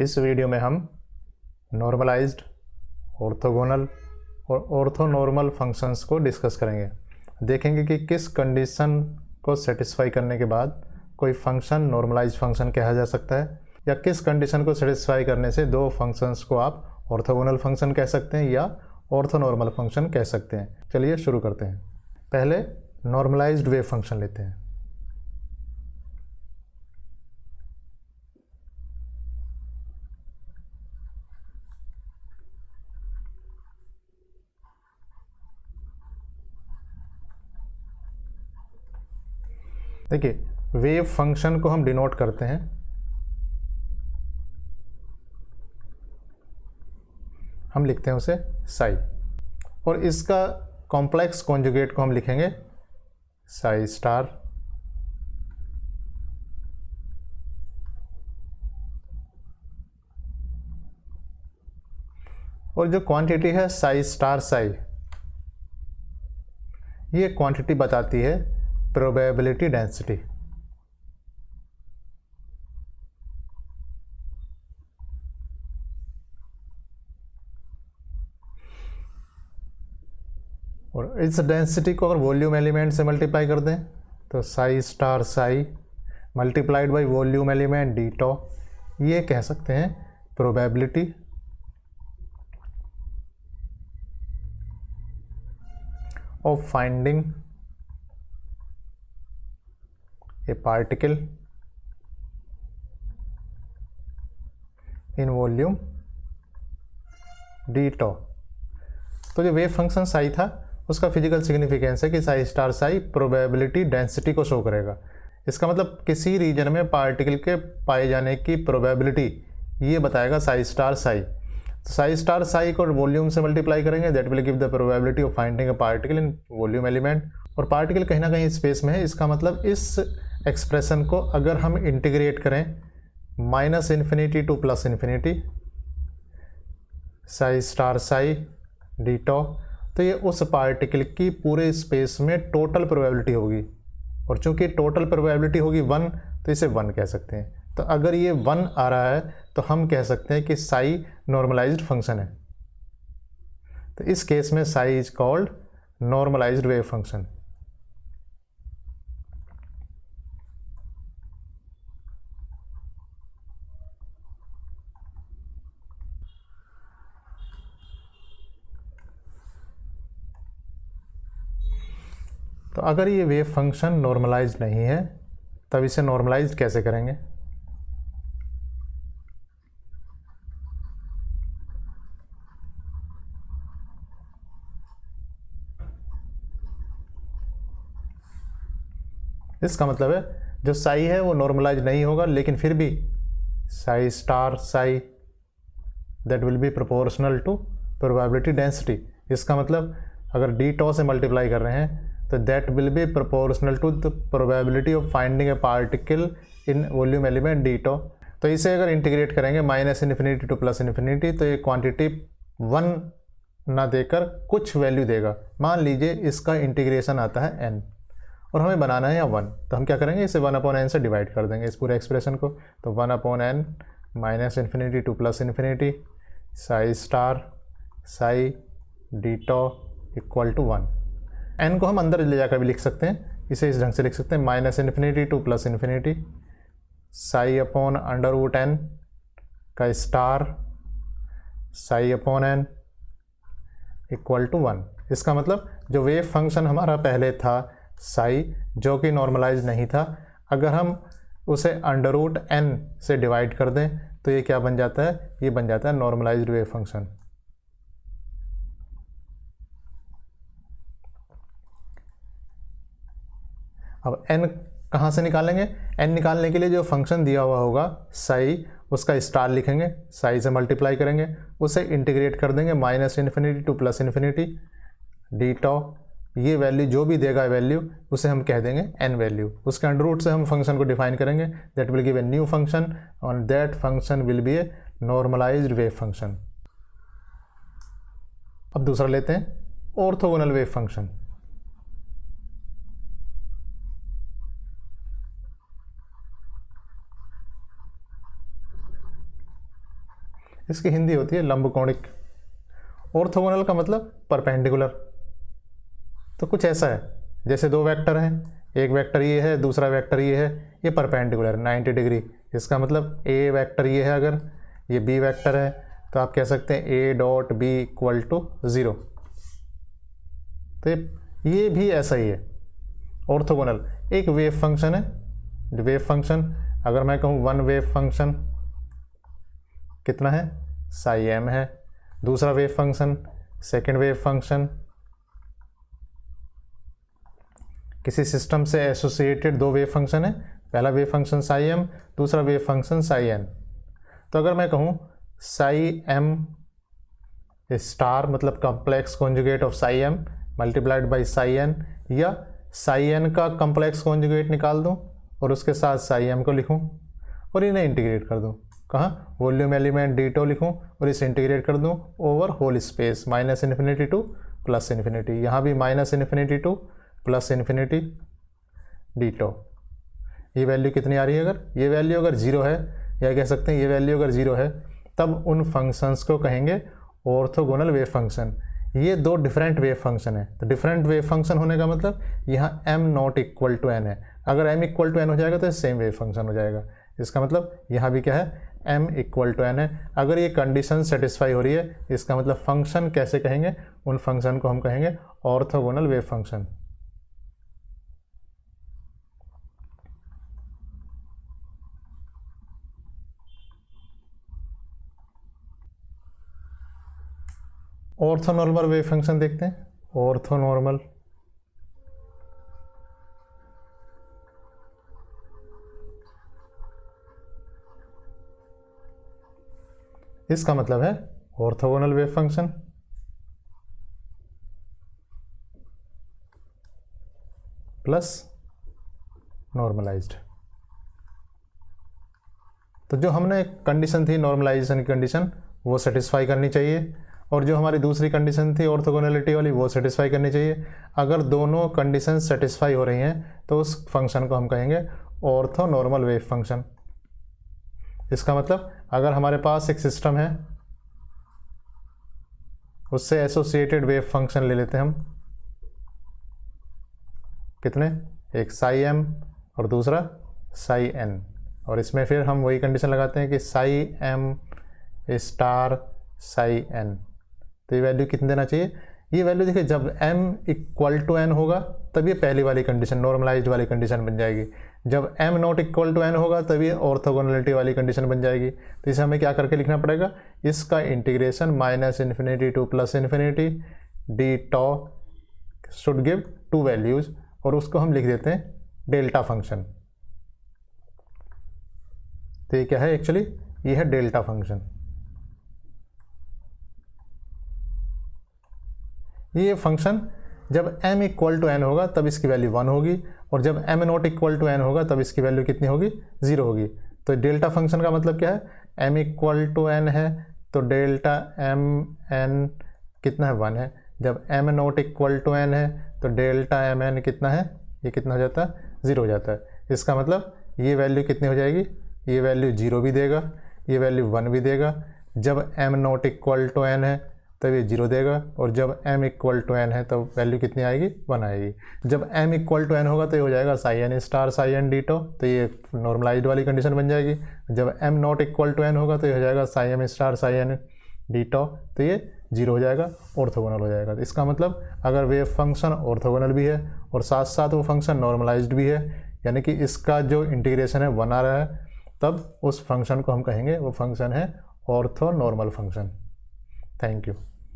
इस वीडियो में हम नॉर्मलाइज्ड, ऑर्थोगोनल और ऑर्थोनॉर्मल फंक्शंस को डिस्कस करेंगे। देखेंगे कि किस कंडीशन को सेटिस्फाई करने के बाद कोई फंक्शन नॉर्मलाइज्ड फंक्शन कहा जा सकता है, या किस कंडीशन को सेटिस्फाई करने से दो फंक्शंस को आप ऑर्थोगोनल फंक्शन कह सकते हैं या ऑर्थोनॉर्मल फंक्शन कह सकते हैं। चलिए शुरू करते हैं। पहले नॉर्मलाइज्ड वेव फंक्शन लेते हैं। देखिए, वेव फंक्शन को हम डिनोट करते हैं हम लिखते हैं उसे साई, और इसका कॉम्प्लेक्स कॉन्जुगेट को हम लिखेंगे साई स्टार। और जो क्वांटिटी है साई स्टार साई, ये क्वांटिटी बताती है प्रोबेबिलिटी डेंसिटी। और इस डेंसिटी को अगर वॉल्यूम एलिमेंट से मल्टीप्लाई कर दें तो psi star psi multiplied by volume element D tau, ये कह सकते हैं probability of finding a particle in volume D tau. तो जो वेव फंक्शन साई था उसका फिजिकल सिग्निफिकेंस है कि Sai star Sai probability density को शो करेगा। इसका मतलब किसी रीजन में पार्टिकल के पाए जाने की प्रोबेबिलिटी ये बताएगा साई स्टार साई। तो साई स्टार साई को वॉल्यूम से मल्टीप्लाई करेंगे, that will give the probability of finding a particle in volume element. और पार्टिकल कहीं ना कहीं स्पेस में है, इसका मतलब इस एक्सप्रेशन को अगर हम इंटीग्रेट करें -∞ to +∞ psi star psi D tau, तो ये उस पार्टिकल की पूरे स्पेस में टोटल प्रोबेबिलिटी होगी। और चूंकि टोटल प्रोबेबिलिटी होगी 1, तो इसे 1 कह सकते हैं। तो अगर ये 1 आ रहा है तो हम कह सकते हैं कि साई नॉर्मलाइज्ड फंक्शन है। तो इस केस में psi is called normalised wave function. तो अगर ये वेव फंक्शन नॉर्मलाइज्ड नहीं है तब इसे नॉर्मलाइज्ड कैसे करेंगे? इसका मतलब है जो साई है वो नॉर्मलाइज नहीं होगा, लेकिन फिर भी psi star psi that will be proportional to probability density. इसका मतलब अगर डी टॉ से मल्टीप्लाई कर रहे हैं तो that will be proportional to the probability of finding a particle in volume element D tau. तो इसे अगर इंटीग्रेट करेंगे -∞ टू +∞, तो ये क्वांटिटी 1 ना देकर कुछ वैल्यू देगा। मान लीजिए इसका इंटीग्रेशन आता है n और हमें बनाना है 1, तो हम क्या करेंगे, इसे 1/n से डिवाइड कर देंगे इस पूरे एक्सप्रेशन को। तो 1/n -∞ to +∞ psi star psi D tau equal to 1। n को हम अंदर ले जाकर भी लिख सकते हैं, इसे इस ढंग से लिख सकते हैं -∞ टू +∞ साई/√n का स्टार साई/n इक्वल टू 1। इसका मतलब जो वेव फंक्शन हमारा पहले था साई, जो कि नॉर्मलाइज नहीं था, अगर हम उसे √n से डिवाइड कर दें तो ये क्या बन जाता है, ये बन जाता है नॉर्मलाइज्ड वेव फंक्शन। अब n कहाँ से निकालेंगे? n निकालने के लिए जो फंक्शन दिया हुआ होगा साई, उसका स्टार लिखेंगे, साई से मल्टीप्लाई करेंगे, उसे इंटीग्रेट कर देंगे -∞ टू +∞ डी टॉ। ये वैल्यू जो भी देगा वैल्यू उसे हम कह देंगे n वैल्यू। उसके अंडर से हम फंक्शन को डिफाइन करेंगे, that will give a new function और that function will be a normalised wave function. अब दूसरा लेते हैं ऑर्थोगोनल वेव फंक्शन। इसकी हिंदी होती है लंबकोणिक। ऑर्थोगोनल का मतलब परपेंडिकुलर। तो कुछ ऐसा है जैसे दो वेक्टर हैं, एक वेक्टर ये है, दूसरा वेक्टर ये है, ये परपेंडिकुलर 90 डिग्री। इसका मतलब ए वेक्टर ये है, अगर ये बी वेक्टर है तो आप कह सकते हैं a dot b equal to 0। तो ये भी ऐसा ही है ऑर्थोगोनल। एक वेव फंक्शन है, वेव फंक्शन अगर मैं कहूँ वन वेव फंक्शन कितना है, साई एम है। दूसरा wave function, second wave function, किसी सिस्टम से एसोसिएटेड दो वेव फंक्शन है, पहला वेव फंक्शन साई एम, दूसरा वेव फंक्शन साई एन। तो अगर मैं कहूँ साई एम स्टार मतलब complex conjugate of psi m multiplied by psi n, या साई एन का कॉम्प्लेक्स कॉन्जुगेट निकाल दूँ और उसके साथ साई एम को लिखूँ और इन्हें इंटीग्रेट कर दूँ, कहाँ वॉल्यूम एलिमेंट डी टो लिखूँ और इसे इंटीग्रेट कर दूँ over whole space minus infinity to plus infinity. यहाँ भी minus infinity to plus infinity d tau. ये वैल्यू कितनी आ रही है, अगर ये वैल्यू अगर 0 है, या कह सकते हैं ये वैल्यू अगर 0 है, तब उन फंक्शंस को कहेंगे ऑर्थोगोनल वेव फंक्शन। ये दो डिफरेंट वेव फंक्शन है। तो डिफरेंट वेव फंक्शन होने का मतलब यहाँ m not equal to n है। अगर m इक्वल टू n हो जाएगा तो सेम वेव फंक्शन हो जाएगा। इसका मतलब यहाँ भी क्या है, m इक्वल टू n है। अगर ये कंडीशन सेटिस्फाई हो रही है, इसका मतलब फंक्शन कैसे कहेंगे, उन फंक्शन को हम कहेंगे orthogonal wave function. Orthonormal wave function देखते हैं। ऑर्थोनॉर्मल इसका मतलब है orthogonal wave function plus normalised. तो जो हमने कंडीशन थी नॉर्मलाइजेशन की कंडीशन, वो सेटिस्फाई करनी चाहिए, और जो हमारी दूसरी कंडीशन थी ऑर्थोगोनलिटी वाली, वो सेटिस्फाई करनी चाहिए। अगर दोनों कंडीशन सेटिस्फाई हो रही हैं तो उस फंक्शन को हम कहेंगे ऑर्थोनॉर्मल वेव फंक्शन। इसका मतलब अगर हमारे पास एक सिस्टम है, उससे एसोसिएटेड वेव फंक्शन ले लेते हैं हम, कितने, एक साई एम और दूसरा साई एन, और इसमें फिर हम वही कंडीशन लगाते हैं कि psi m star psi n. तो ये वैल्यू कितनी देना चाहिए, ये वैल्यू देखिए जब m इक्वल टू n होगा तब ये पहली वाली कंडीशन नॉर्मलाइज्ड वाली कंडीशन बन जाएगी। जब m not equal to n होगा तब ये ऑर्थोगोनलिटी वाली कंडीशन बन जाएगी। तो इसे हमें क्या करके लिखना पड़ेगा, इसका integration minus infinity to plus infinity d tau should give two values, और उसको हम लिख देते हैं डेल्टा फंक्शन। तो ये क्या है एक्चुअली, ये है डेल्टा फंक्शन। ये फंक्शन जब m इक्वल टू n होगा तब इसकी वैल्यू 1 होगी, और जब m not equal to n होगा तब इसकी वैल्यू कितनी होगी, 0 होगी। तो डेल्टा फंक्शन का मतलब क्या है, m इक्वल टू n है तो डेल्टा m n कितना है, 1 है। जब m not equal to n है तो डेल्टा m n कितना है, ये कितना हो जाता है, 0 हो जाता है। इसका मतलब ये वैल्यू कितनी हो जाएगी, ये वैल्यू 0 भी देगा, ये वैल्यू 1 भी देगा। जब m not equal to n है तब ये 0 देगा, और जब m इक्वल टू n है तब वैल्यू कितनी आएगी, 1 आएगी। जब m इक्वल टू n होगा तो ये हो जाएगा psi n star psi n d tau, तो ये नॉर्मलाइज्ड वाली कंडीशन बन जाएगी। जब m not equal to n होगा तो ये हो जाएगा psi m star psi n d tau, तो ये 0 हो जाएगा, ऑर्थोगोनल हो जाएगा। तो इसका मतलब अगर वेव फंक्शन ऑर्थोगोनल भी है और साथ साथ वो फंक्शन नॉर्मलाइज्ड भी है, यानी कि इसका जो इंटीग्रेशन है 1 आ रहा है, तब उस फंक्शन को हम कहेंगे वो फंक्शन है ऑर्थोनॉर्मल फंक्शन। Thank you.